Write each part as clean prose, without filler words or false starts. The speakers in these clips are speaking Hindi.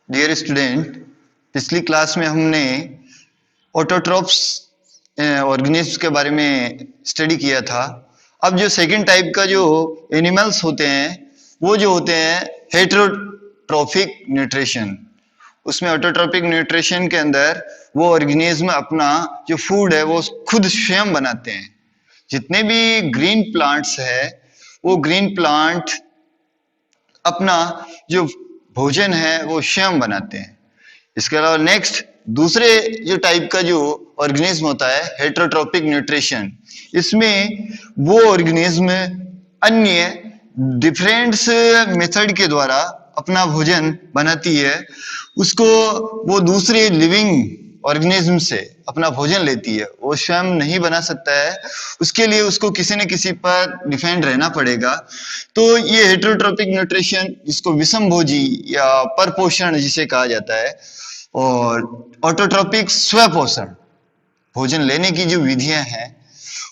डियर स्टूडेंट, पिछली क्लास में हमने ऑटोट्रॉप्स ऑर्गेनिज्म्स के बारे में स्टडी किया था। अब जो सेकंड टाइप का जो एनिमल्स होते हैं वो जो होते हैं हेटेरोट्रॉफिक न्यूट्रिशन। उसमें ऑटोट्रॉपिक न्यूट्रिशन के अंदर वो ऑर्गेनिज्म अपना जो फूड है वो खुद स्वयं बनाते हैं। जितने भी ग्रीन प्लांट्स है वो ग्रीन प्लांट अपना जो भोजन है वो स्वयं बनाते हैं। इसके अलावा नेक्स्ट दूसरे जो टाइप का जो ऑर्गेनिज्म होता है हेटेरोट्रॉपिक न्यूट्रिशन, इसमें वो ऑर्गेनिज्म अन्य डिफरेंट मेथड के द्वारा अपना भोजन बनाती है। उसको वो दूसरे लिविंग ऑर्गेनिज्म से अपना भोजन लेती है, वो स्वयं नहीं बना सकता है, उसके लिए उसको किसी न किसी पर डिपेंड रहना पड़ेगा। तो ये हेटेरोट्रॉपिक न्यूट्रिशन, जिसको विषम भोजी या परपोषण जिसे कहा जाता है, और ऑटोट्रॉपिक स्वपोषण भोजन लेने की जो विधियां हैं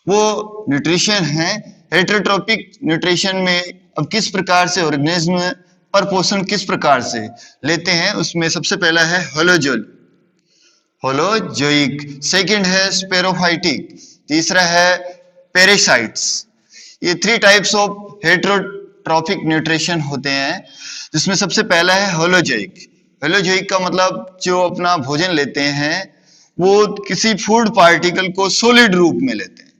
वो न्यूट्रिशन है। हेटेरोट्रॉपिक न्यूट्रिशन में अब किस प्रकार से ऑर्गेनिज्म पर पोषण किस प्रकार से लेते हैं, उसमें सबसे पहला है होलोजोइक, सेकंड है स्पेरोफाइटिक, तीसरा है पेरेसाइट्स। ये three types of heterotrophic nutrition होते हैं, जिसमें सबसे पहला है होलोजोइक। होलोजोइक का मतलब जो अपना भोजन लेते हैं वो किसी फूड पार्टिकल को सॉलिड रूप में लेते हैं।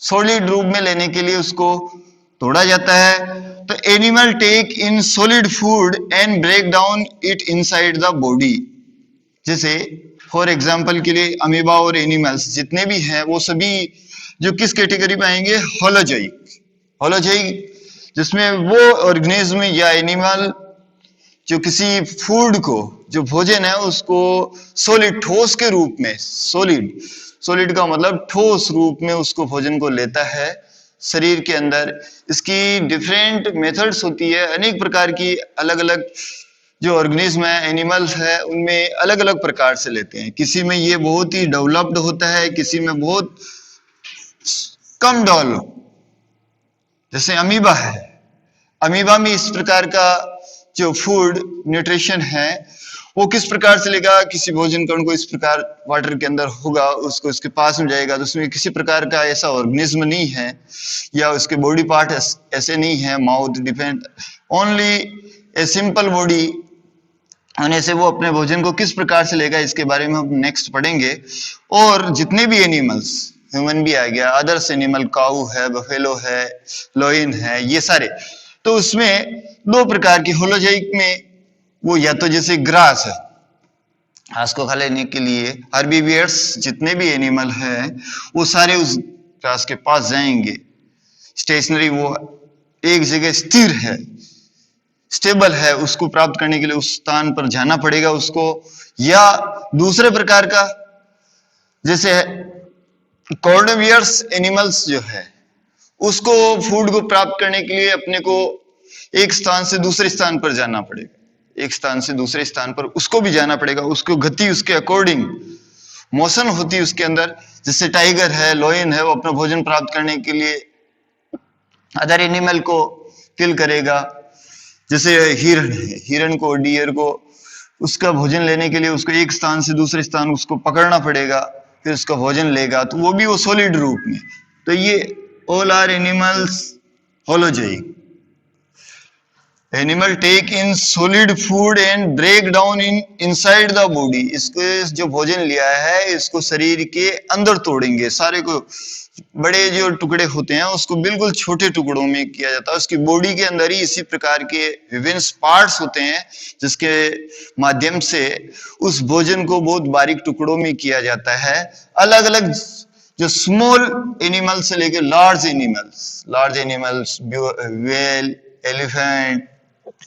सॉलिड रूप में लेने के लिए उसको तोड़ा जाता है। तो animal take in solid food and break down it inside the body. जैसे फॉर एग्जांपल के लिए अमीबा और एनिमल्स जितने भी हैं वो सभी जो किस कैटेगरी में आएंगे, होलोजोइक, जिसमें वो ऑर्गेनिज्म या एनिमल जो किसी फूड को जो भोजन है उसको सॉलिड ठोस के रूप में, सॉलिड का मतलब ठोस रूप में उसको भोजन को लेता है शरीर के अंदर। इसकी डिफरेंट मेथड्स होती है, अनेक प्रकार की अलग अलग जो ऑर्गेनिज्म है एनिमल्स है उनमें अलग अलग प्रकार से लेते हैं। किसी में ये बहुत ही डेवलप्ड होता है, किसी में बहुत कम डेवलप, जैसे अमीबा है। अमीबा में इस प्रकार का जो फूड न्यूट्रिशन है वो किस प्रकार से लेगा, किसी भोजन कण को इस प्रकार वाटर के अंदर होगा, उसको उसके पास में जाएगा तो उसमें किसी प्रकार का ऐसा ऑर्गेनिज्म नहीं है या उसके बॉडी पार्ट ऐसे नहीं है, mouth depend only a simple body होने से वो अपने भोजन को किस प्रकार से लेगा, इसके बारे में हम नेक्स्ट पढ़ेंगे। और जितने भी एनिमल्स, ह्यूमन भी आ गया, अदर्स एनिमल, काऊ है, बफेलो है, लोइन है, ये सारे, तो उसमें दो प्रकार के होलोजोइक में वो या तो जैसे ग्रास है, घास को खा लेने के लिए हर्बीवियर्स जितने भी एनिमल है वो सारे उस ग्रास के पास जाएंगे। स्टेशनरी, वो एक जगह स्थिर है, स्टेबल है, उसको प्राप्त करने के लिए उस स्थान पर जाना पड़ेगा उसको। या दूसरे प्रकार का जैसे कॉर्डोवियर्स एनिमल्स जो है उसको फूड को प्राप्त करने के लिए अपने को एक स्थान से दूसरे स्थान पर जाना पड़ेगा, एक स्थान से दूसरे स्थान पर उसको भी जाना पड़ेगा, उसको गति उसके अकॉर्डिंग मोशन होती है उसके अंदर। जैसे टाइगर है, लोयन है, वो अपना भोजन प्राप्त करने के लिए अदर एनिमल को किल करेगा। जैसे हिरण है, हिरण को, डियर को, उसका भोजन लेने के लिए उसको एक स्थान से दूसरे स्थान उसको पकड़ना पड़ेगा, फिर उसका भोजन लेगा, तो वो भी वो सॉलिड रूप में। तो ये all are animals holozoic. Animal take in solid food and break down in inside the body. इसको जो भोजन लिया है इसको शरीर के अंदर तोड़ेंगे, सारे को बड़े जो टुकड़े होते हैं उसको बिल्कुल छोटे टुकड़ों में किया जाता है। उसकी बॉडी के अंदर ही इसी प्रकार के विभिन्न पार्ट्स होते हैं जिसके माध्यम से उस भोजन को बहुत बारीक टुकड़ों में किया जाता है। अलग अलग जो स्मॉल एनिमल से लेकर large animals, whale, elephant,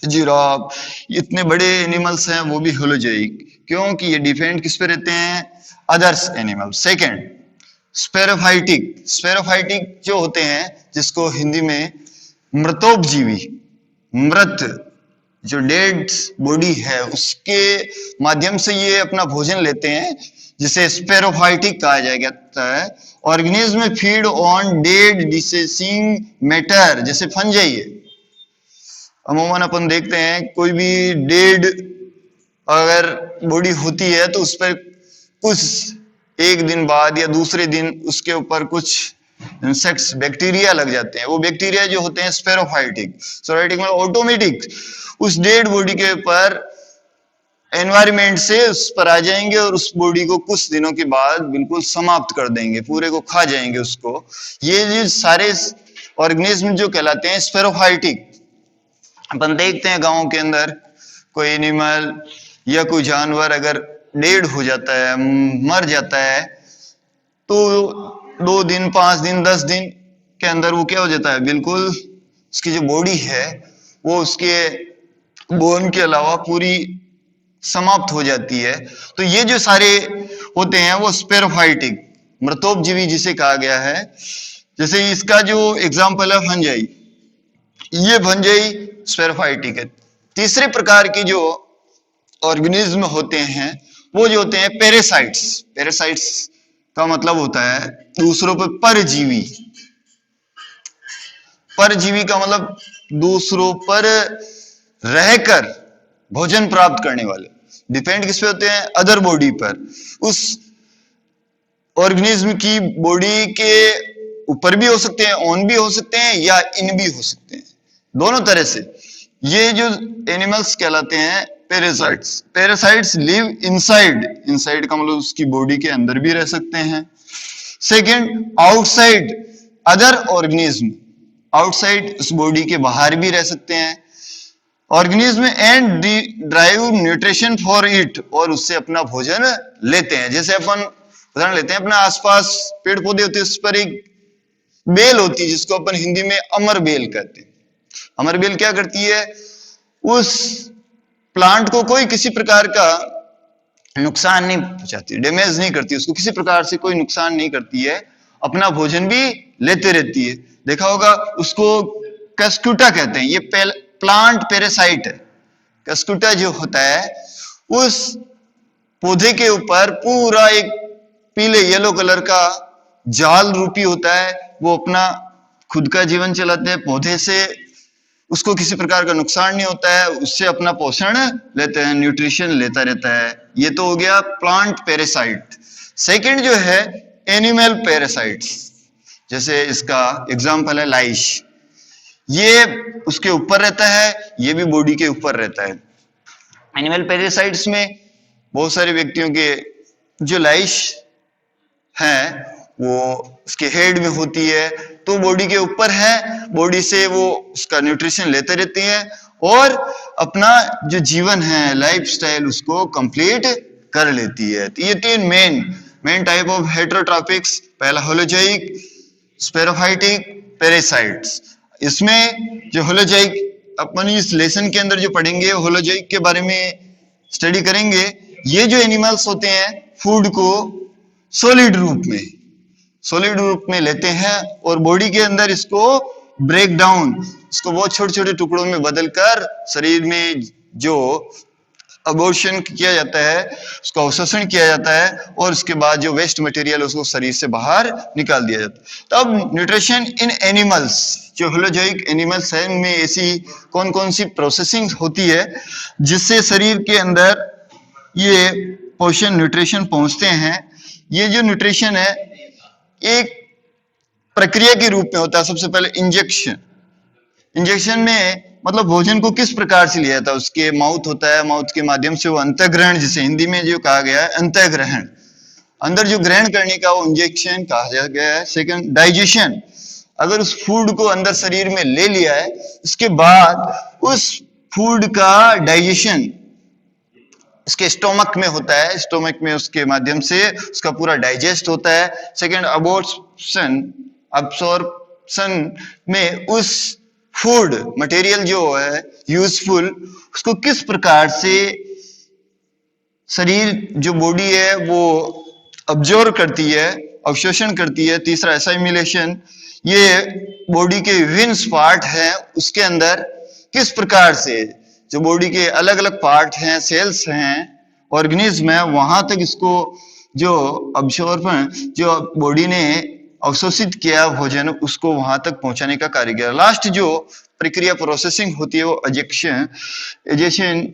giraffe, इतने बड़े एनिमल्स हैं वो भी होलोजोइक, क्योंकि ये डिपेंड किस पे रहते हैं, अदर्स एनिमल। सेकंड स्पेरोफाइटिक जो होते हैं, जिसको हिंदी में मृतोपजीवी, मृत जो डेड बॉडी है उसके माध्यम से ये अपना भोजन लेते हैं, जिसे स्पेरोफाइटिक कहा जाता है। Organism feed on dead decaying matter, जैसे फंजाई है। अमूमन अपन देखते हैं कोई भी डेड अगर बॉडी होती है तो उस पर कुछ एक दिन बाद या दूसरे दिन उसके ऊपर कुछ इंसेक्ट्स बैक्टीरिया लग जाते हैं। वो बैक्टीरिया जो होते हैं स्पेरोफाइटिक, स्पेरोफाइटिक मतलब ऑटोमेटिक उस डेड बॉडी के ऊपर एनवायरमेंट से उस पर आ जाएंगे और उस बॉडी को कुछ दिनों के बाद बिल्कुल समाप्त कर देंगे, पूरे को खा जाएंगे उसको। ये जो सारे ऑर्गेनिज्म जो कहलाते हैं स्पेरोफाइटिक। अपन देखते हैं गांव के अंदर कोई एनिमल या कोई जानवर अगर डेड हो जाता है, मर जाता है, तो 2 दिन 5 दिन 10 दिन के अंदर वो क्या हो जाता है, बिल्कुल उसकी जो बॉडी है वो उसके बोन के अलावा पूरी समाप्त हो जाती है। तो ये जो सारे होते हैं वो स्पेरोफाइटिक मृतोपजीवी जिसे कहा गया है। जैसे इसका जो एग्जाम्पल है फंजाई, ये फंजाई स्पेरोफाइटिक है। तीसरे प्रकार की जो ऑर्गेनिज्म होते हैं वो जो होते हैं पैरासाइट्स। पैरासाइट्स का मतलब होता है दूसरों पर परजीवी। परजीवी का मतलब दूसरों पर रहकर भोजन प्राप्त करने वाले। डिपेंड किस पे होते हैं, अदर बॉडी पर। उस ऑर्गेनिज्म की बॉडी के ऊपर भी हो सकते हैं, ऑन भी हो सकते हैं या इन भी हो सकते हैं, दोनों तरह से। ये जो एनिमल्स कहलाते हैं parasites. Parasites live inside, inside का मतलब उसकी बॉडी के अंदर भी रह सकते हैं। Second, outside other organism, outside उस बॉडी के बाहर भी रह सकते हैं organism and drive nutrition for it, और उससे अपना भोजन लेते हैं। जैसे अपन उदाहरण लेते हैं, अपने आसपास पेड़ पौधे होते हैं, उस पर एक बेल होती है जिसको अपन हिंदी में अमर बेल कहते हैं। अमर बेल क्या करती है, उस प्लांट को कोई किसी प्रकार का नुकसान नहीं पहुंचाती, डैमेज नहीं करती, उसको किसी प्रकार से कोई नुकसान नहीं करती है, अपना भोजन भी लेते रहती है। देखा होगा उसको कस्कुटा कहते हैं। ये प्लांट पैरासाइट है। कस्कुटा जो होता है उस पौधे के ऊपर पूरा एक पीले येलो कलर का जाल रूपी होता है, वो अपना खुद का जीवन चलाते हैं, पौधे से उसको किसी प्रकार का नुकसान नहीं होता है, उससे अपना पोषण लेते हैं, न्यूट्रिशन लेता रहता है। ये तो हो गया प्लांट पैरासाइट। सेकंड जो है एनिमल पैरासाइट्स, जैसे इसका एग्जांपल है लाइश। ये उसके ऊपर रहता है, ये भी बॉडी के ऊपर रहता है। एनिमल पैरासाइट्स में बहुत सारे व्यक्तियों के जो लाइश है वो उसके हेड में होती है, तो बॉडी के ऊपर है, बॉडी से वो उसका न्यूट्रिशन लेते रहती है और अपना जो जीवन है लाइफस्टाइल उसको कंप्लीट कर लेती है। तो ये 3 मेन टाइप ऑफ हेटेरोट्रॉपिक्स, पहला होलोजोइक, स्पेरोफाइटिक, पैरासाइट्स। इसमें जो होलोजोइक अपन इस लेसन के अंदर जो पढ़ेंगे होलोजोइक के बारे में स्टडी करेंगे। ये जो एनिमल्स होते हैं फूड को सॉलिड रूप में लेते हैं और बॉडी के अंदर इसको ब्रेक डाउन, इसको बहुत छोटे छोटे टुकड़ों में बदलकर शरीर में जो अबॉर्शन किया जाता है, उसका अवशोषण किया जाता है और उसके बाद जो वेस्ट मटेरियल उसको शरीर से बाहर निकाल दिया जाता है। तब न्यूट्रिशन इन एनिमल्स, जो होलोजोइक एनिमल्स है, इनमें ऐसी कौन कौन सी प्रोसेसिंग होती है जिससे शरीर के अंदर ये पोषण न्यूट्रिशन पहुंचते हैं। ये जो न्यूट्रिशन है एक प्रक्रिया के रूप में होता है। सबसे पहले इंजेक्शन में मतलब भोजन को किस प्रकार से लिया जाता है, उसके माउथ होता है, माउथ के माध्यम से वो अंतःग्रहण, जिसे हिंदी में जो कहा गया है अंतःग्रहण, अंदर जो ग्रहण करने का वो इंजेक्शन कहा गया है। सेकंड, डाइजेशन, अगर उस फूड को अंदर शरीर में ले लिया है उसके बाद उस फूड का डाइजेशन इसके स्टोमक में होता है, स्टोमक में उसके माध्यम से उसका पूरा डाइजेस्ट होता है। सेकंड, अब्सॉर्प्शन में उस फूड मटेरियल जो है यूजफुल, उसको किस प्रकार से शरीर जो बॉडी है वो अब्जॉर्ब करती है, अवशोषण करती है। तीसरा, एसाइमिलेशन, ये बॉडी के विभिन्न पार्ट हैं उसके अंदर किस प्रकार से जो बॉडी के अलग अलग पार्ट हैं, सेल्स हैं, ऑर्गेनिज्म है, वहां तक इसको जो अब्जॉर्बन, जो बॉडी ने अवशोषित किया भोजन, उसको वहां तक पहुंचाने का कार्य किया। लास्ट जो प्रक्रिया प्रोसेसिंग होती है वो एजेशन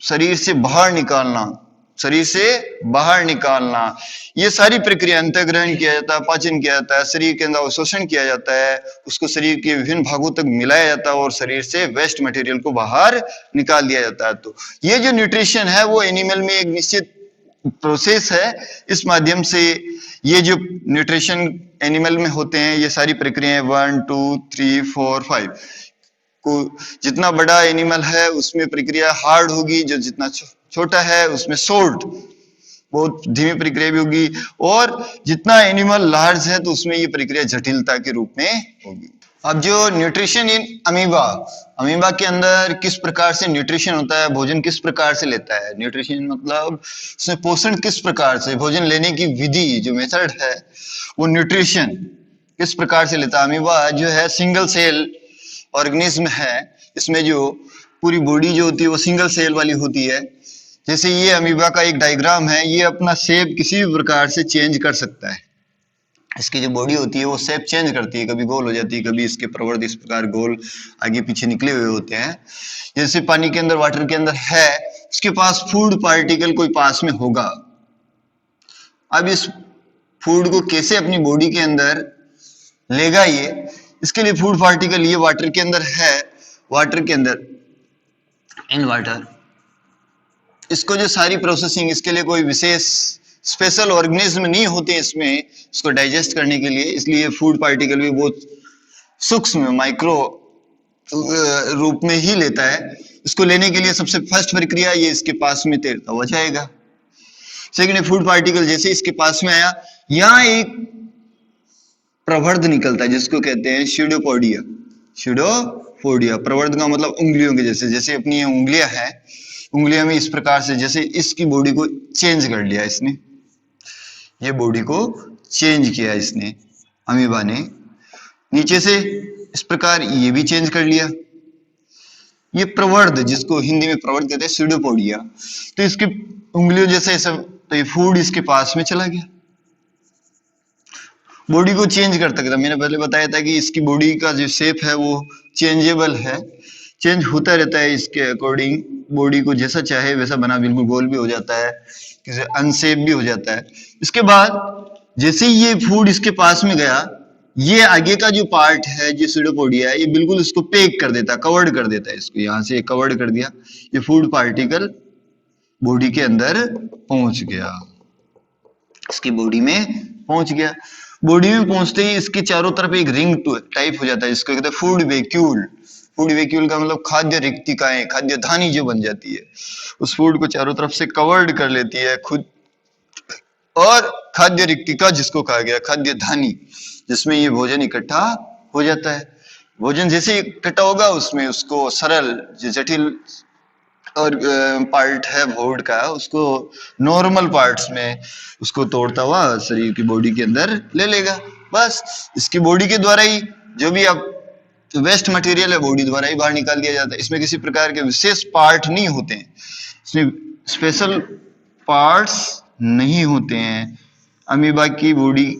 शरीर से बाहर निकालना, शरीर से बाहर निकालना, ये सारी प्रक्रिया अंतःग्रहण किया जाता है, पाचन किया जाता है, शरीर के अंदर अवशोषण किया जाता है, उसको शरीर के विभिन्न भागों तक मिलाया जाता है और शरीर से वेस्ट मटेरियल को बाहर निकाल दिया जाता है। तो ये जो न्यूट्रिशन है वो एनिमल में एक निश्चित प्रोसेस है, इस माध्यम से ये जो न्यूट्रिशन एनिमल में होते हैं, ये सारी प्रक्रियाएं 1 2 3 4 5 को, जितना बड़ा एनिमल है उसमें प्रक्रिया हार्ड होगी, जो जितना छोटा है उसमें शॉर्ट, बहुत धीमी प्रक्रिया भी होगी, और जितना एनिमल लार्ज है तो उसमें ये प्रक्रिया जटिलता के रूप में होगी। अब जो न्यूट्रिशन इन अमीबा, अमीबा के अंदर किस प्रकार से न्यूट्रिशन होता है, भोजन किस प्रकार से लेता है, न्यूट्रिशन मतलब उसमें पोषण किस प्रकार से, भोजन लेने की विधि जो मेथड है वो न्यूट्रिशन किस प्रकार से लेता है। अमीबा जो है सिंगल सेल ऑर्गेनिज्म है, इसमें जो पूरी बॉडी जो होती है वो सिंगल सेल वाली होती है। जैसे ये अमीबा का एक डायग्राम है, ये अपना शेप किसी भी प्रकार से चेंज कर सकता है, इसकी जो बॉडी होती है वो शेप चेंज करती है, कभी गोल हो जाती है, कभी इसके प्रवर्ध इस प्रकार गोल आगे पीछे निकले हुए होते हैं। जैसे पानी के अंदर, वाटर के अंदर है, उसके पास फूड पार्टिकल कोई पास में होगा। अब इस फूड को कैसे अपनी बॉडी के अंदर लेगा ये, इसके लिए फूड पार्टिकल ये वाटर के अंदर है, वाटर के अंदर इन वाटर, इसको जो सारी प्रोसेसिंग, इसके लिए कोई विशेष स्पेशल ऑर्गेनिज्म नहीं होते इसमें इसको डाइजेस्ट करने के लिए, इसलिए फूड पार्टिकल भी बहुत सूक्ष्म माइक्रो रूप में ही लेता है। इसको लेने के लिए सबसे फर्स्ट प्रक्रिया ये इसके पास में तैरता हुआ जाएगा। सेकंड, फूड पार्टिकल जैसे इसके पास में आया, यहाँ एक प्रवर्ध निकलता है जिसको कहते हैं स्यूडोपोडिया। स्यूडोपोडिया, प्रवर्ध का मतलब उंगलियों के जैसे, जैसे अपनी ये उंगलियां हैं, उंगलियों में इस प्रकार से, जैसे इसकी बॉडी को चेंज कर लिया इसने, ये बॉडी को चेंज किया इसने अमीबा ने, नीचे से इस प्रकार ये भी चेंज कर लिया, ये प्रवर्ध जिसको हिंदी में प्रवर्ध कहते हैं स्यूडोपोडिया। तो इसकी उंगलियों जैसे सब, तो ये फूड इसके पास में चला गया, बॉडी को चेंज कर सकता। मैंने पहले बताया था कि इसकी बॉडी का जो शेप है वो चेंजेबल है, चेंज होता रहता है, इसके अकॉर्डिंग बॉडी को जैसा चाहे वैसा बना, बिल्कुल गोल भी हो जाता है, किसी अनशेप भी हो जाता है। इसके बाद जैसे ये फूड इसके पास में गया, ये आगे का जो पार्ट है जो स्यूडोपोडिया है, ये बिल्कुल इसको पैक कर देता है, कवर्ड कर देता है इसको, यहाँ से कवर्ड कर दिया, ये फूड पार्टिकल बॉडी के अंदर पहुंच गया, इसकी बॉडी में पहुंच गया। बॉडी में पहुंचते ही इसके चारों तरफ एक रिंग टाइप हो जाता है, इसको कहते हैं फूड वैक्यूल। फूड वैक्यूल का मतलब खाद्य रिक्तिकाएं, खाद्य धानी जो बन जाती है, उस फूड को चारों तरफ से कवर्ड कर लेती है खुद, और खाद्य रिक्तिका जिसको कहा गया खाद्य धानी, जिसमें ये भोजन इकट्ठा हो जाता है। भोजन जैसे इकट्ठा होगा उसमें उसको सरल जो जटिल और पार्ट है फूड का, उसको नॉर्मल पार्ट्स में उसको तोड़ता हुआ शरीर की बॉडी के अंदर ले लेगा। बस इसकी बॉडी के द्वारा ही जो भी आप वेस्ट मटेरियल है बॉडी द्वारा ही बाहर निकाल दिया जाता है। इसमें किसी प्रकार के विशेष पार्ट नहीं होते हैं, इसमें स्पेशल पार्ट्स नहीं होते हैं। अमीबा की बॉडी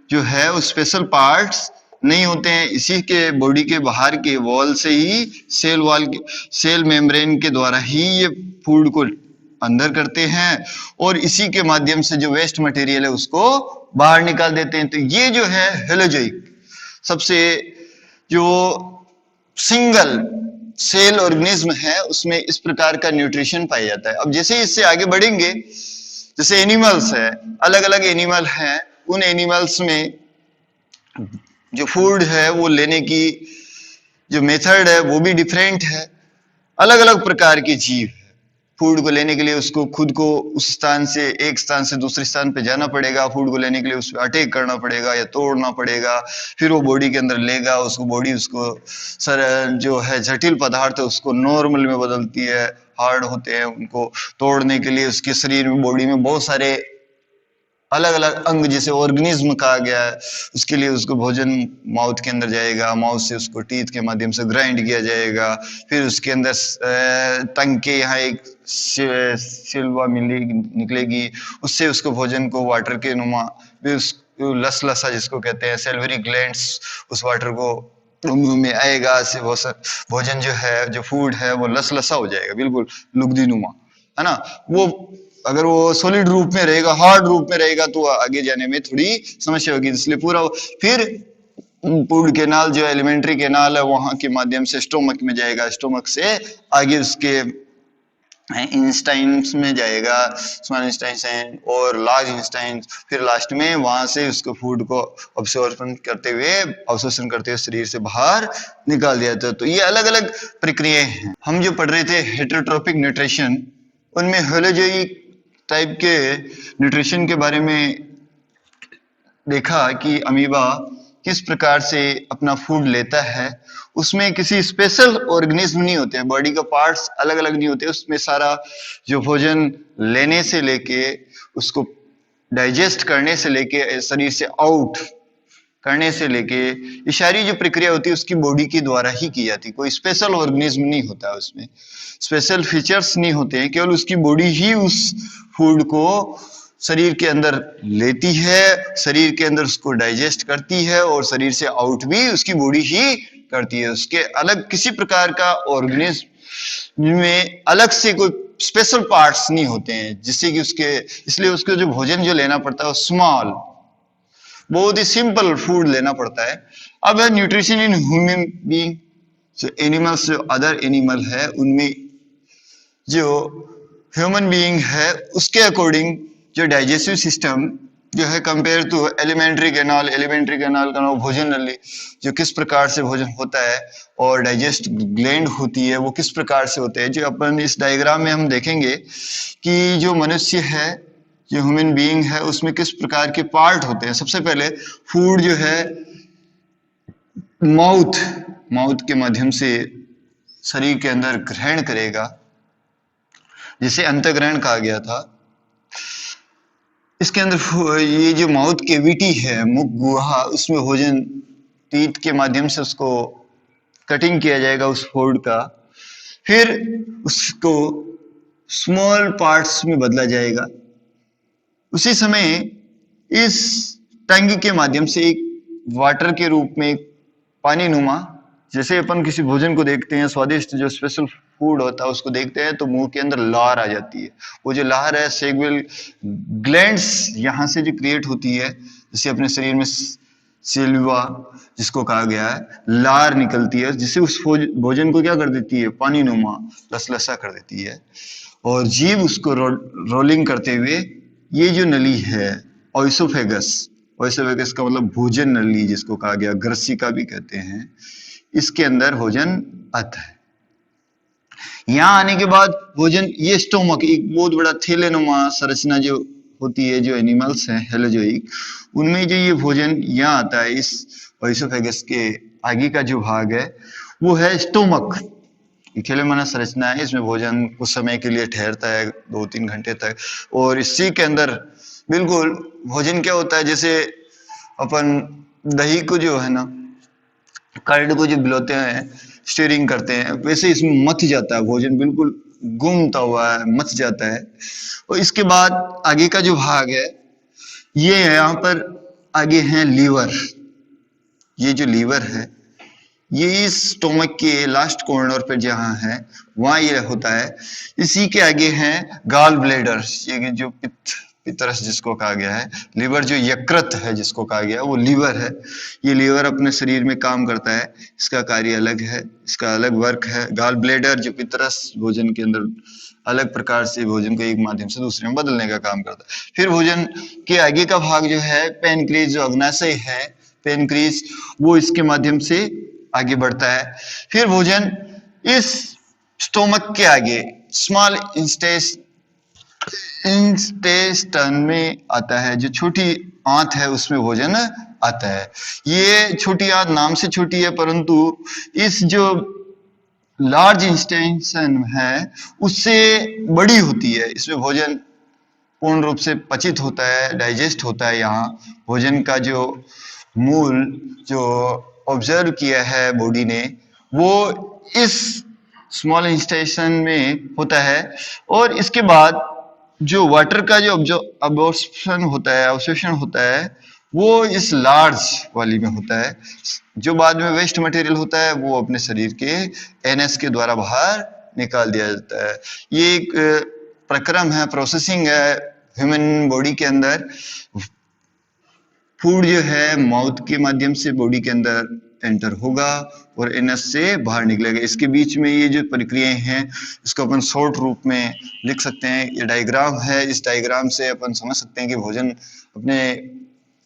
जो है वो स्पेशल पार्ट्स नहीं होते हैं, इसी के बॉडी के बाहर के वॉल से ही, सेल वॉल के, सेल मेम्ब्रेन के द्वारा ही ये फूड को अंदर करते हैं और इसी के माध्यम से जो वेस्ट मटेरियल है उसको बाहर निकाल देते हैं। तो ये जो है हेलोजोइक, सबसे जो सिंगल सेल ऑर्गेनिज्म है उसमें इस प्रकार का न्यूट्रिशन पाया जाता है। अब जैसे इससे आगे बढ़ेंगे, जैसे एनिमल्स है, अलग अलग एनिमल हैं, उन एनिमल्स में जो फूड है वो लेने की जो मेथड है वो भी डिफरेंट है। अलग अलग प्रकार के जीव है, फूड को लेने के लिए उसको खुद को उस स्थान से, एक स्थान से दूसरे स्थान पे जाना पड़ेगा, फूड को लेने के लिए उस पर अटैक करना पड़ेगा या तोड़ना पड़ेगा, फिर वो बॉडी के अंदर लेगा, उसको बॉडी उसको सर जो है जटिल पदार्थ है उसको नॉर्मल में बदलती है, हार्ड होते हैं, उनको तोड़ने के लिए उसके शरीर में, बॉडी में बहुत सारे अलग अलग अंग जैसे ऑर्गेनिज्म कहा गया है, उसके लिए उसको भोजन माउथ के अंदर जाएगा, माउथ से उसको टीथ के माध्यम से ग्राइंड किया जाएगा, फिर उसके अंदर टंग के यहाँ एक सिल्वा निकलेगी, उससे उसको भोजन को वाटर के नुमा, फिर लस लसा जिसको कहते हैं सेल्वरी ग्लैंड्स, उस वाटर को मुंह में आएगा, से भोजन जो है, जो फूड है वो लस लसा हो जाएगा, बिल्कुल लुगदी नुमा। है ना। वो अगर वो सॉलिड रूप में रहेगा, हार्ड रूप में रहेगा, तो आगे जाने में थोड़ी समस्या होगी। इसलिए पूरा फिर फूड कैनाल जो एलिमेंट्री कैनाल है वहां के माध्यम से स्टोमक में जाएगा, स्टोमक से आगे उसके इंस्टाइन्स में जाएगा, स्मॉल इंस्टाइन और लार्ज इंस्टाइन, फिर लास्ट में वहां से उसको फूड को अब्सॉर्प्शन करते हुए शरीर से बाहर निकाल दिया जाता है। तो ये अलग अलग प्रक्रियाएं हैं। हम जो पढ़ रहे थे हेटेरोट्रोपिक न्यूट्रिशन, उनमें होलोजोइक टाइप के न्यूट्रिशन के बारे में देखा कि अमीबा किस प्रकार से अपना फूड लेता है। उसमें किसी स्पेशल ऑर्गेनिज्म नहीं होते हैं, बॉडी का पार्ट्स अलग अलग नहीं होते, उसमें सारा जो भोजन लेने से लेके उसको डाइजेस्ट करने से लेके शरीर से आउट करने से लेके ये सारी जो प्रक्रिया होती है उसकी बॉडी के द्वारा ही की जाती है। कोई स्पेशल ऑर्गेनिज्म नहीं होता है, उसमें स्पेशल फीचर्स नहीं होते हैं, केवल उसकी बॉडी ही उस फूड को शरीर के अंदर लेती है, शरीर के अंदर उसको डाइजेस्ट करती है और शरीर से आउट भी उसकी बॉडी ही करती है। उसके अलग किसी प्रकार का ऑर्गेनिज्म में अलग से कोई स्पेशल पार्ट्स नहीं होते हैं जिससे कि उसके, इसलिए उसको जो भोजन जो लेना पड़ता है वो स्मॉल, बहुत ही सिंपल फूड लेना पड़ता है। अब है न्यूट्रिशन इन ह्यूमन बीइंग, जो एनिमल्स, जो अदर एनिमल है उनमें जो ह्यूमन बीइंग है उसके अकॉर्डिंग जो डाइजेस्टिव सिस्टम जो है कंपेयर टू एलिमेंट्री कैनाल का नाम भोजन नली, जो किस प्रकार से भोजन होता है और डाइजेस्ट ग्लैंड होती है वो किस प्रकार से होते हैं। जो अपन इस डायग्राम में हम देखेंगे कि जो मनुष्य है, जो ह्यूमन बीइंग है, उसमें किस प्रकार के पार्ट होते हैं। सबसे पहले फूड जो है माउथ के माध्यम से शरीर के अंदर ग्रहण करेगा, जिसे अंतःग्रहण कहा गया था। इसके अंदर ये जो माउथ कैविटी है, मुख गुहा, उसमें भोजन टीथ के माध्यम से उसको कटिंग किया जाएगा उस फूड का, फिर उसको स्मॉल पार्ट्स में बदला जाएगा। उसी समय इस टंग के माध्यम से एक वाटर के रूप में पानी नुमा, जैसे अपन किसी भोजन को देखते हैं स्वादिष्ट जो स्पेशल फूड होता है उसको देखते हैं तो मुंह के अंदर लार आ जाती है। वो जो लार है सेगुअल ग्लैंड्स यहाँ से जो क्रिएट होती है, जैसे अपने शरीर में सेल्वा जिसको कहा गया है, लार निकलती है जिससे उस भोजन को क्या कर देती है, पानी नुमा लसलसा कर देती है। और जीभ उसको रोलिंग करते हुए ये जो नली है ओइसोफेगस का मतलब भोजन नली जिसको कहा गया, ग्रसिका भी कहते हैं, इसके अंदर भोजन आता है। यहाँ आने के बाद भोजन, ये स्टोमक एक बहुत बड़ा थैलेनुमा संरचना जो होती है, जो एनिमल्स हैं हेलोजोइक, उनमें जो ये भोजन यहाँ आता है, इस ओइसोफेगस के आगे का जो भाग है वो है स्टोमक। थैलेनुमा संरचना है, इसमें भोजन कुछ समय के लिए ठहरता है 2-3 घंटे तक, और इसी के अंदर बिल्कुल भोजन क्या होता है, जैसे अपन दही को जो है ना, कर्ड को जो बिलोते हैं, स्टीयरिंग करते हैं, वैसे इसमें मथ जाता है भोजन, बिल्कुल घूमता हुआ है, मथ जाता है। और इसके बाद आगे का जो भाग है ये है, यहाँ पर आगे है लीवर। ये जो लीवर है ये इस स्टोमक के लास्ट कॉर्नर पर जहाँ है वहाँ ये होता है। इसी के आगे हैं गाल ब्लेडर, ये जो पित्तरस जिसको कहा गया है। लीवर जो यकृत है जिसको कहा गया है वो लीवर है। ये लीवर अपने शरीर में काम करता है, इसका कार्य अलग है, इसका अलग वर्क है। गाल ब्लेडर जो पित्तरस भोजन के अंदर अलग प्रकार से भोजन को एक माध्यम से दूसरे में बदलने का काम करता है। फिर भोजन के आगे का भाग जो है पेनक्रीज, जो अग्नाशय है पेनक्रीज, वो इसके माध्यम से आगे बढ़ता है। फिर भोजन इस स्टोमक के आगे स्मॉल इंटेस्टाइन में आता है, जो छोटी आंत है उसमें भोजन आता है। ये छोटी आंत नाम से छोटी है, परंतु इस जो लार्ज इंटेस्टाइन है उससे बड़ी होती है। इसमें भोजन पूर्ण रूप से पचित होता है, डाइजेस्ट होता है। यहाँ भोजन का जो मूल जो ऑब्जर्व किया है बॉडी ने वो इस स्मॉल इंटेस्टाइन में होता है। और इसके बाद जो वाटर का जो अब्जॉर्प्शन होता है वो इस लार्ज वाली में होता है। जो बाद में वेस्ट मटेरियल होता है वो अपने शरीर के एनएस के द्वारा बाहर निकाल दिया जाता है। ये एक प्रक्रम है, प्रोसेसिंग है ह्यूमन बॉडी के अंदर। फूड जो है माउथ के माध्यम से बॉडी के अंदर एंटर होगा और एनस से बाहर निकलेगा। इसके बीच में ये जो प्रक्रियाएं हैं इसको अपन शॉर्ट रूप में लिख सकते हैं। ये डायग्राम है, इस डायग्राम से अपन समझ सकते हैं कि भोजन अपने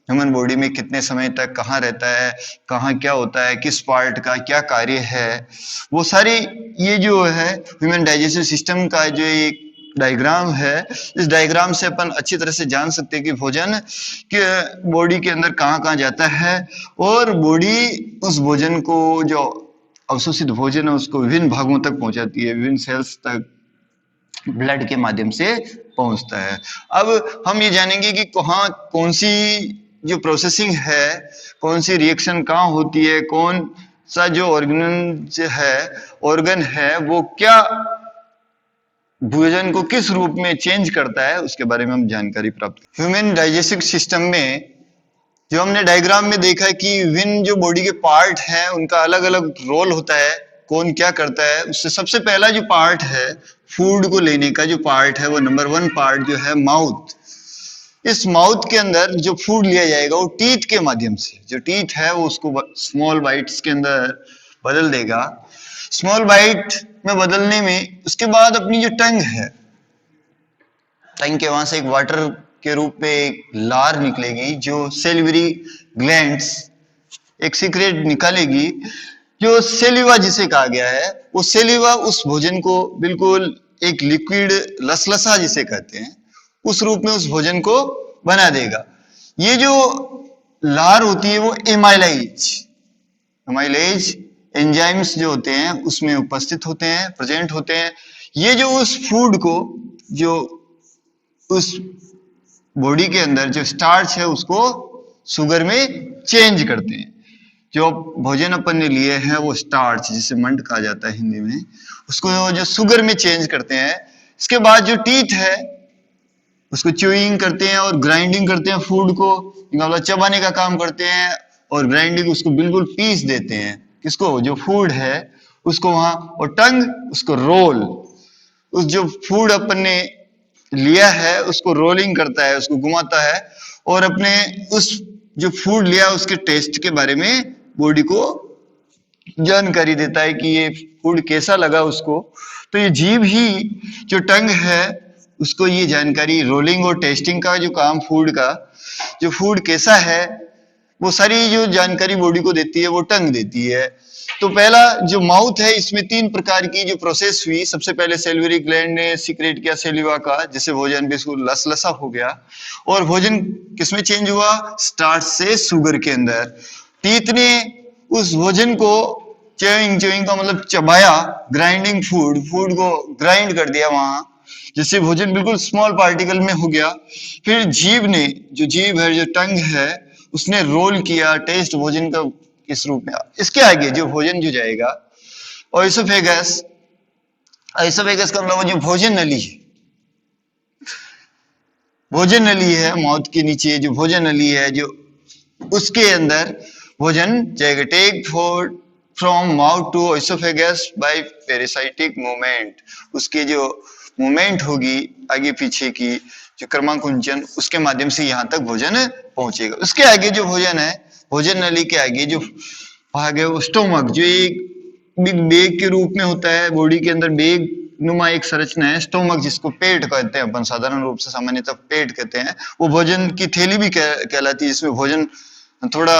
ह्यूमन बॉडी में कितने समय तक कहाँ रहता है, कहाँ क्या होता है, किस पार्ट का क्या कार्य है, वो सारी ये जो है ह्यूमन डाइजेस्टिव सिस्टम का जो एक डायग्राम है, इस डायग्राम से अपन अच्छी तरह से जान सकते हैं कि भोजन के बॉडी के अंदर कहाँ कहाँ जाता है और बॉडी उस भोजन को जो अवशोषित भोजन है उसको विभिन्न भागों तक पहुंचाती है, विभिन्न सेल्स तक ब्लड के माध्यम से पहुंचता है। अब हम ये जानेंगे कि कहाँ कौन सी जो प्रोसेसिंग है, कौन सी रिएक्शन कहाँ होती है, कौन सा जो ऑर्गन है वो क्या भोजन को किस रूप में चेंज करता है, उसके बारे में हम जानकारी प्राप्त करें। ह्यूमन डाइजेस्टिव सिस्टम में जो हमने डायग्राम में देखा कि विभिन्न जो बॉडी के पार्ट हैं उनका अलग अलग रोल होता है, कौन क्या करता है। उससे सबसे पहला जो पार्ट है फूड को लेने का जो पार्ट है वो नंबर 1 पार्ट जो है माउथ। इस माउथ के अंदर जो फूड लिया जाएगा वो टीथ के माध्यम से, जो टीथ है वो उसको स्मॉल बाइट्स के अंदर बदल देगा। स्मॉल बाइट में बदलने में उसके बाद अपनी जो टंग है, टंग के वहां से एक वाटर के रूप में एक लार निकलेगी जो सेलिवरी ग्लैंड्स एक सीक्रेट निकालेगी, जो सेलिवा जिसे कहा गया है। वो सेलिवा उस भोजन को बिल्कुल एक लिक्विड लसलसा जिसे कहते हैं उस रूप में उस भोजन को बना देगा। ये जो लार होती है वो एमाइलेज एंजाइम्स जो होते हैं उसमें उपस्थित होते हैं, प्रेजेंट होते हैं। ये जो उस फूड को जो उस बॉडी के अंदर जो स्टार्च है उसको शुगर में चेंज करते हैं। जो भोजन अपन ने लिए हैं वो स्टार्च जिसे मंड कहा जाता है हिंदी में, उसको जो शुगर में चेंज करते हैं। इसके बाद जो टीथ है उसको च्यूइंग करते हैं और ग्राइंडिंग करते हैं, फूड को मतलब चबाने का काम करते हैं और ग्राइंडिंग उसको बिल्कुल पीस देते हैं। किसको? जो फूड है उसको वहां, और टंग उसको रोल, उस जो फूड अपन ने लिया है उसको रोलिंग करता है, उसको घुमाता है और अपने उस जो फूड लिया उसके टेस्ट के बारे में बॉडी को जानकारी देता है कि ये फूड कैसा लगा उसको। तो ये जीभ ही जो टंग है उसको ये जानकारी रोलिंग और टेस्टिंग का जो काम फूड का, जो फूड कैसा है वो सारी जो जानकारी बॉडी को देती है वो टंग देती है। तो पहला जो माउथ है इसमें 3 प्रकार की जो प्रोसेस हुई। सबसे पहले सेलिवरी ग्लैंड ने सीक्रेट किया सेलिवा का, जिससे भोजन बिल्कुल लसलसा हो गया और भोजन किसमें चेंज हुआ? स्टार्च से शुगर के अंदर। टीथ ने उस भोजन को च्यूइंग का मतलब चबाया, ग्राइंडिंग फूड को ग्राइंड कर दिया वहां, जिससे भोजन बिल्कुल स्मॉल पार्टिकल में हो गया। फिर जीभ ने, जो जीभ है जो टंग है उसने रोल किया टेस्ट भोजन का इस रूप में। इसके आगे जो भोजन जो जाएगा ओइसोफेगस, ओइसोफेगस का मतलब जो भोजन नली है, भोजन नली है माउथ के नीचे जो भोजन नली है जो उसके अंदर भोजन जाएगा। Take food from mouth to oesophagus by parasitic movement, उसके जो मूवमेंट होगी आगे पीछे की जो क्रमाकुंचन उसके माध्यम से यहाँ तक भोजन पहुंचेगा। उसके आगे जो भोजन है, भोजन नली के आगे जो भाग है वो स्टोमक, जो एक बिग बैग के रूप में होता है, बॉडी के अंदर बैग नुमा एक संरचना है स्टोमक, जिसको पेट कहते हैं अपन साधारण रूप से, सामान्यतः पेट कहते हैं। वो भोजन की थैली भी कहलाती है, जिसमें भोजन थोड़ा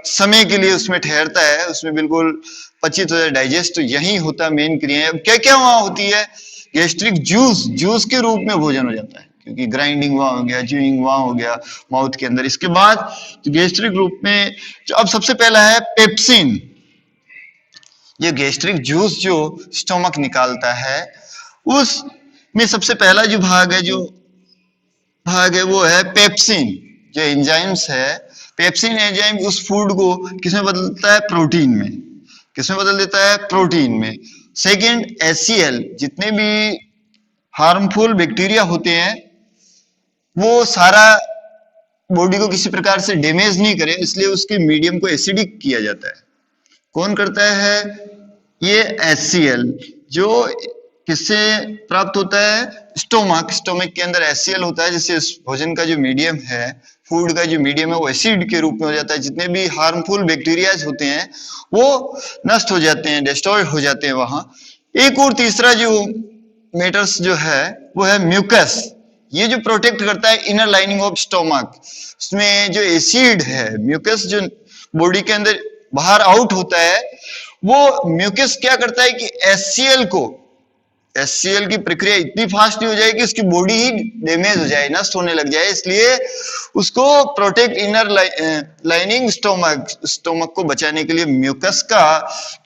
समय के लिए उसमें ठहरता है, उसमें बिल्कुल पचित हो जाए, डाइजेस्ट यही होता है मेन क्रिया। अब क्या क्या वहां होती है? गैस्ट्रिक जूस के रूप में भोजन हो जाता है, क्योंकि ग्राइंडिंग वहां हो गया, च्यूइंग वहां हो गया माउथ के अंदर। इसके बाद गैस्ट्रिक रूप में जो अब सबसे पहला है पेप्सिन। ये गैस्ट्रिक जूस जो स्टोमक निकालता है उसमें सबसे पहला जो भाग है वो है पेप्सिन। जो एंजाइम्स है, पेप्सिन एंजाइम उस फूड को किसमें बदलता है? प्रोटीन में। किसमें बदल देता है? प्रोटीन में। सेकेंड HCl, जितने भी हार्मफुल बैक्टीरिया होते हैं वो सारा बॉडी को किसी प्रकार से डैमेज नहीं करे, इसलिए उसके मीडियम को एसिडिक किया जाता है। कौन करता है? ये HCl, जो किससे प्राप्त होता है? स्टोमक के अंदर HCl होता है, जिससे उस भोजन का जो मीडियम है, फूड का जो मीडियम है वो एसिड के रूप में हो जाता है। जितने भी हार्मफुल बैक्टीरियाज होते हैं वो नष्ट हो जाते हैं, डिस्ट्रॉय हो जाते हैं वहां। एक और तीसरा जो मैटर्स जो है वो है म्यूकस। ये जो प्रोटेक्ट करता है इनर लाइनिंग ऑफ स्टोमक। उसमें जो एसिड है, म्यूकस जो बॉडी के अंदर बाहर आउट होता है, वो म्यूकस क्या करता है कि HCl की प्रक्रिया इतनी फास्ट हो जाए कि उसकी बॉडी ही डैमेज हो जाए, नष्ट होने लग जाए। इसलिए उसको प्रोटेक्ट इनर लाइनिंग स्टोमक को बचाने के लिए म्यूकस का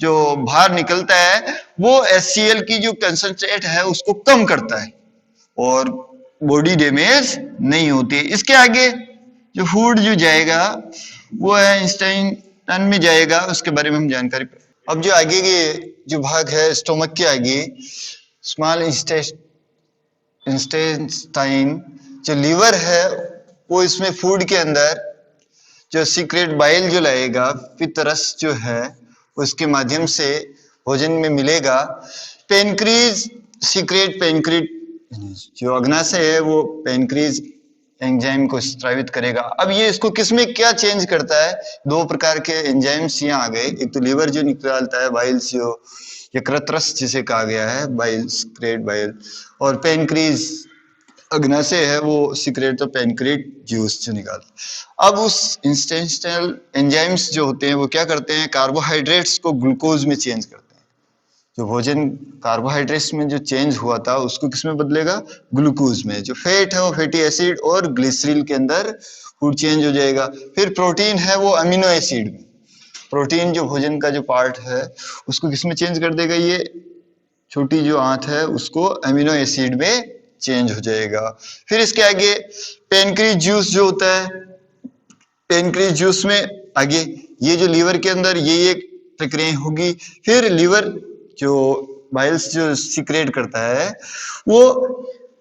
जो बाहर निकलता है वो HCl की जो कंसंट्रेट है उसको कम करता है और बॉडी डैमेज नहीं होती। इसके आगे जो फूड जो जाएगा वो है इंटेस्टाइन में जाएगा, उसके बारे में हम जानकारी। अब जो आगे के जो भाग है स्टोमक के आगे, स्मॉल इंटेस्टाइन, जो लीवर है वो इसमें फूड के अंदर जो सीक्रेट बाइल जो लाएगा, पित्तरस जो है उसके माध्यम से भोजन में मिलेगा। पेनक्रीज सीक्रेट पेनक्रीट जो अग्नाशय है वो पेनक्रीज एंजाइम को स्रावित करेगा। अब ये इसको किसमें क्या चेंज करता है, दो प्रकार के एंजाइम्स यहाँ आ गए। एक तो लीवर जो निकालता है बाइल्स, जो यकृतरस जिसे कहा गया है, बाइल सीक्रेट बाइल, और पेनक्रीज अग्नाशय है वो सीक्रेट तो पेनक्रीट जूस जो निकालता। अब उस इंस्टेंशियल एंजाइम्स जो होते हैं वो क्या करते हैं, कार्बोहाइड्रेट्स को ग्लूकोज में चेंज करते हैं। जो भोजन कार्बोहाइड्रेट्स में जो चेंज हुआ था उसको किसमें बदलेगा, ग्लूकोज में। जो फैट है वो फैटी एसिड और ग्लिसरीन के अंदर फूड चेंज हो जाएगा। फिर प्रोटीन है वो अमीनो एसिड में, प्रोटीन जो भोजन का जो पार्ट है उसको किसमें चेंज कर देगा, ये छोटी जो आंत है उसको अमीनो एसिड में चेंज हो जाएगा। फिर इसके आगे पेनक्रीज जूस जो होता है, पेनक्रीज जूस में आगे ये जो लीवर के अंदर ये प्रक्रिया होगी। फिर लीवर जो बाइल्स जो सीक्रेट करता है वो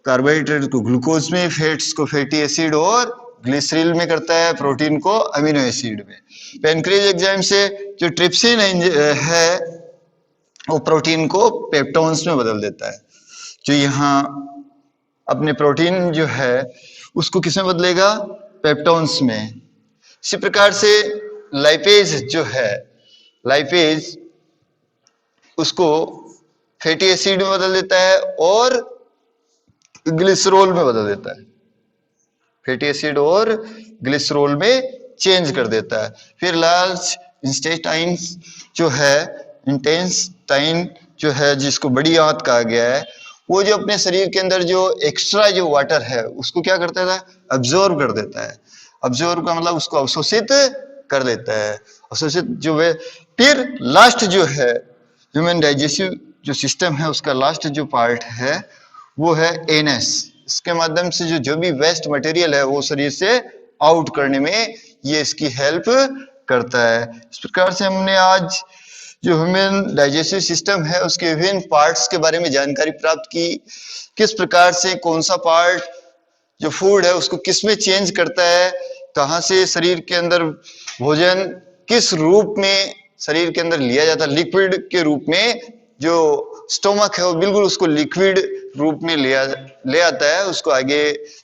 कार्बोहाइड्रेट को ग्लूकोज में, फैट्स को फैटी एसिड और ग्लिसरीन में करता है, प्रोटीन को अमीनो एसिड में। पेनक्रीज एंजाइम से जो ट्रिप्सिन है वो प्रोटीन को पेप्टोन्स में बदल देता है। जो यहाँ अपने प्रोटीन जो है उसको किसमें बदलेगा, पेप्टोन्स में। इसी प्रकार से लाइपेज जो है, लाइपेज उसको फैटी एसिड में बदल देता है और ग्लिसरॉल में बदल देता है, फैटी एसिड और ग्लिसरॉल में चेंज कर देता है। फिर लार्ज इंटेस्टाइन जो है, इंटेस्टाइन जो है जिसको बड़ी आंत कहा गया है, वो जो अपने शरीर के अंदर जो एक्स्ट्रा जो वाटर है उसको क्या करता है, अब्जॉर्ब कर देता है। अब्जॉर्ब का मतलब उसको अवशोषित कर देता है, अवशोषित जो है। फिर लास्ट जो है ह्यूमन डाइजेस्टिव जो सिस्टम है उसका लास्ट जो पार्ट है वो है एनएस। इसके माध्यम से जो भी वेस्ट मटेरियल है वो शरीर से आउट करने में ये इसकी हेल्प करता है। इस प्रकार से हमने आज जो ह्यूमन डाइजेस्टिव सिस्टम है उसके विभिन्न पार्ट्स के बारे में जानकारी प्राप्त की। किस प्रकार से कौन सा पार्ट जो फूड है उसको किस में चेंज करता है, कहाँ से शरीर के अंदर भोजन किस रूप में शरीर के अंदर लिया जाता है, लिक्विड के रूप में। जो स्टोमक है वो बिल्कुल उसको लिक्विड रूप में ले आता है, उसको आगे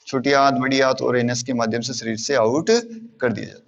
छोटी आंत, बड़ी आंत और एनएस के माध्यम से शरीर से आउट कर दिया जाता है।